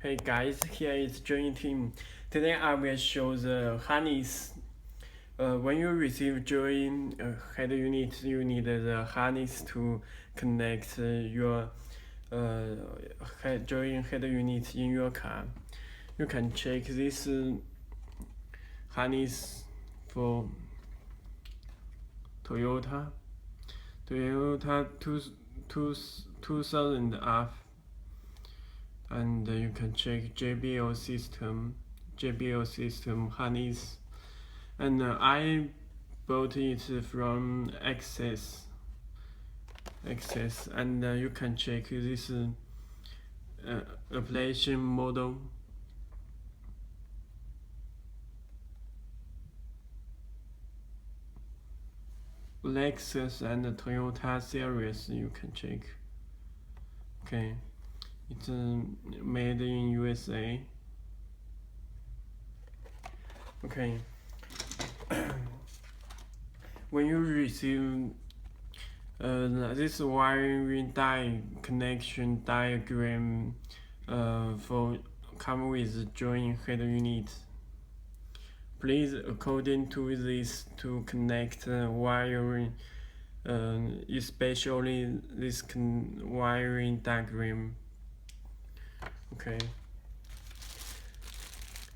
Hey guys, here is joining team. Today I will show the harness. When you receive join head unit, you need the harness to connect your join head unit in your car. You can check this harness for Toyota 2000 AMP. And you can check JBL system harness, and I bought it from AXXESS, and you can check this application model. LEXUS and Toyota series, you can check. Okay. It's made in USA. Okay. When you receive this wiring connection diagram for come with join head unit, please according to this to connect wiring, especially this wiring diagram. Okay,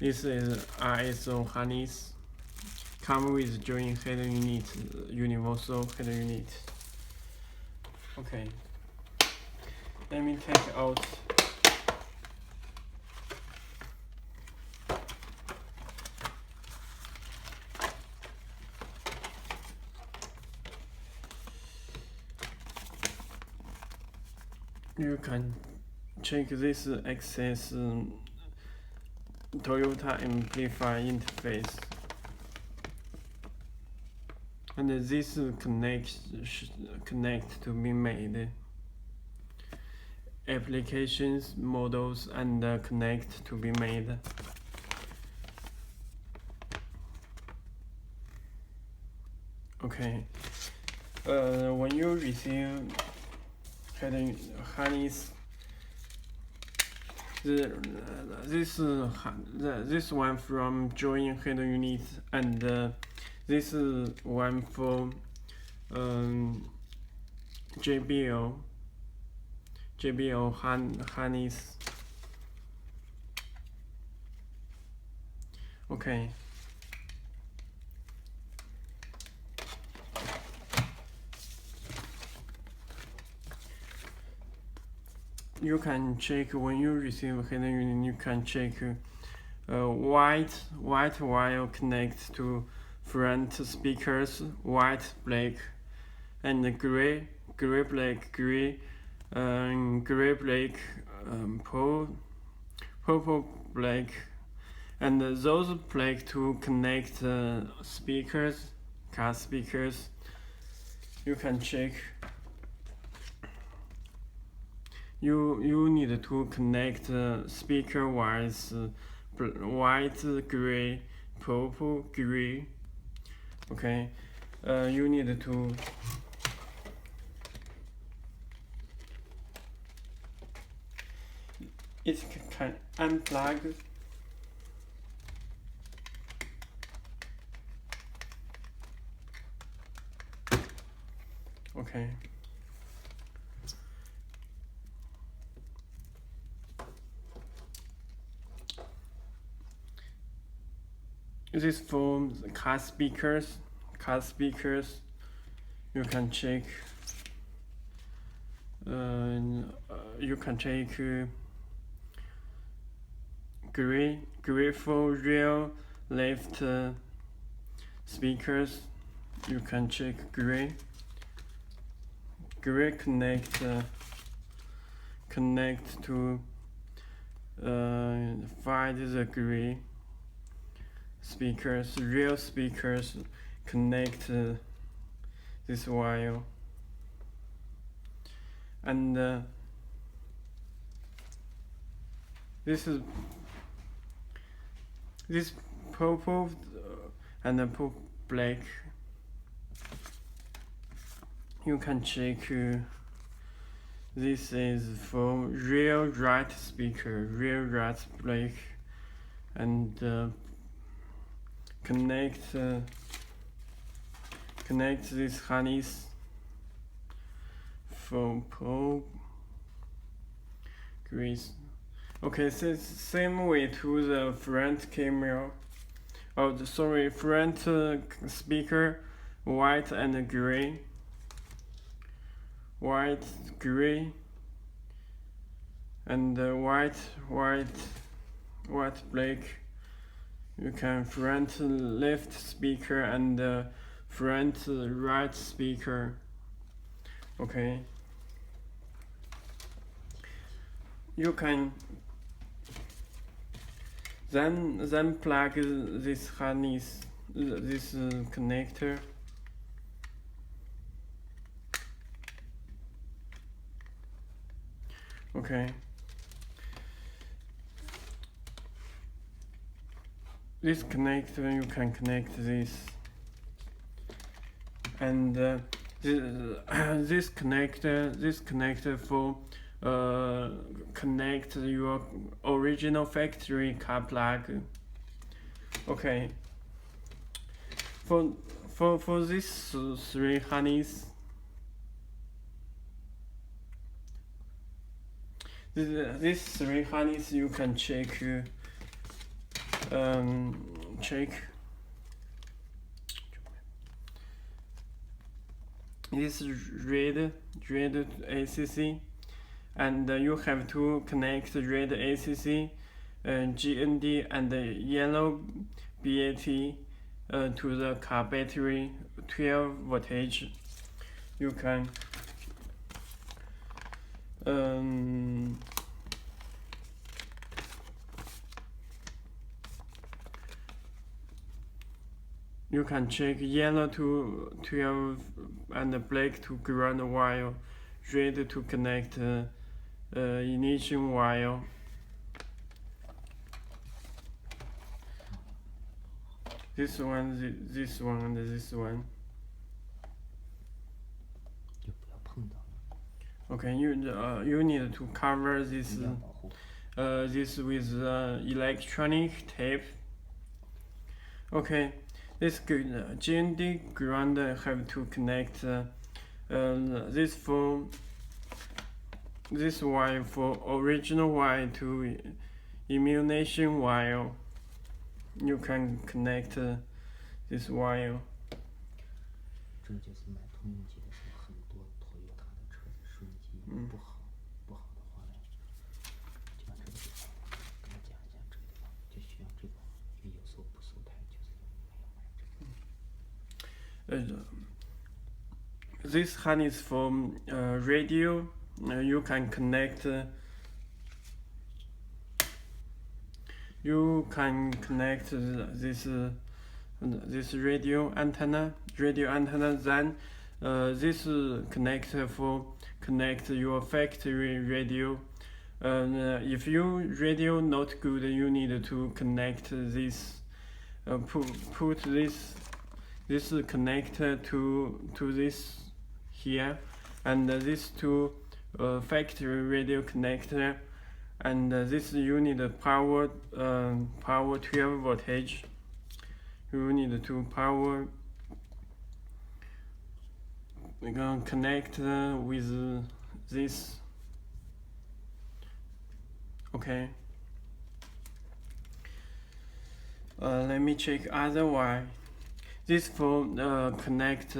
this is ISO harness, come with join head unit, universal head unit. Okay, let me take out. You can check this AXXESS Toyota amplifier interface, and this connect to be made. Applications, models, and connect to be made. Okay, when you receive harness, this one from join head unit, and this one for JBL harness. Okay. You can check when you receive head unit. You can check white wire connect to front speakers, white, black, and gray, black, gray, black, purple, black, and those black to connect speakers, car speakers. You can check. You need to connect speaker wires, white, gray, purple, gray. Okay, you need to it can unplug. Okay. This for car speakers. You can check. You can check gray for rear left speakers. You can check gray connect to find the gray speakers, real speakers, connect this wire, and this purple and black. This is for rear right speaker, rear right brake, and connect this harness for progress. Okay, so same way to the front camera. Oh, sorry, front speaker, white and gray. White, gray, and white, black. You can front left speaker and front right speaker. Okay. You can then plug this harness, this connector. Okay. This connector, you can connect this, and this connector for connect your original factory car plug. Okay. For these three harness, these three harness you can check. Check this red ACC, and you have to connect red ACC, GND, and yellow BAT to the car battery 12 voltage. You can you can check yellow to 12 and black to ground wire, red to connect ignition wire. This one, this one, and this one. Okay, you need to cover this this with electronic tape. Okay. This GND ground have to connect this wire for original wire to illumination wire. You can connect this wire. 这就是买通用机的时候，很多 Toyota 的车子收音机不好的话呢，就把这个地方跟他讲一讲，这个地方就需要这个，因为有时候不收台，就是因为要买这个。This harness for radio. You can connect. You can connect this radio antenna. Then this connector for connect your factory radio. If your radio not good, you need to connect this. Put this connector to this here, and this to factory radio connector, and this you need power 12 voltage. You need to power. We're gonna connect with this. Okay. Let me check other wire. This for connect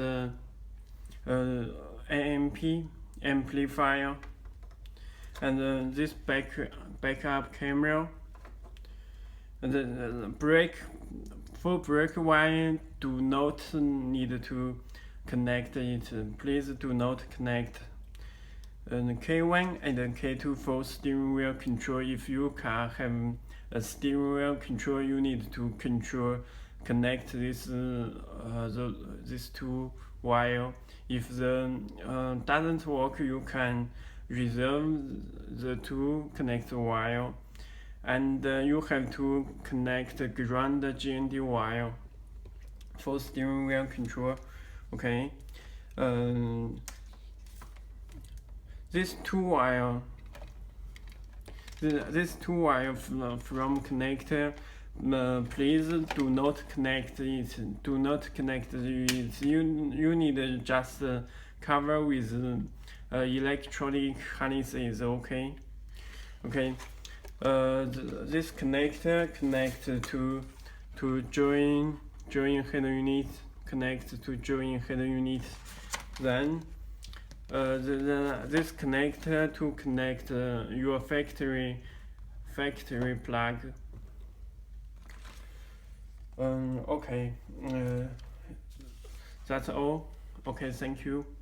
AMP amplifier, and this backup camera. And the brake wire do not need to connect it. Please do not connect. And K1 and K2 for steering wheel control. If your car have a steering wheel control, you need to connect this these two wire. If the doesn't work, you can reserve the two connect wire, and you have to connect the ground GND wire for steering wheel control. Okay. this two wire from connector, please do not connect it. Do not connect it. You need just cover with electronic harnesses. Okay. This connector connect to join head unit. Connect to join head unit. Then this connector to connect your factory plug. Okay, that's all. Okay, thank you.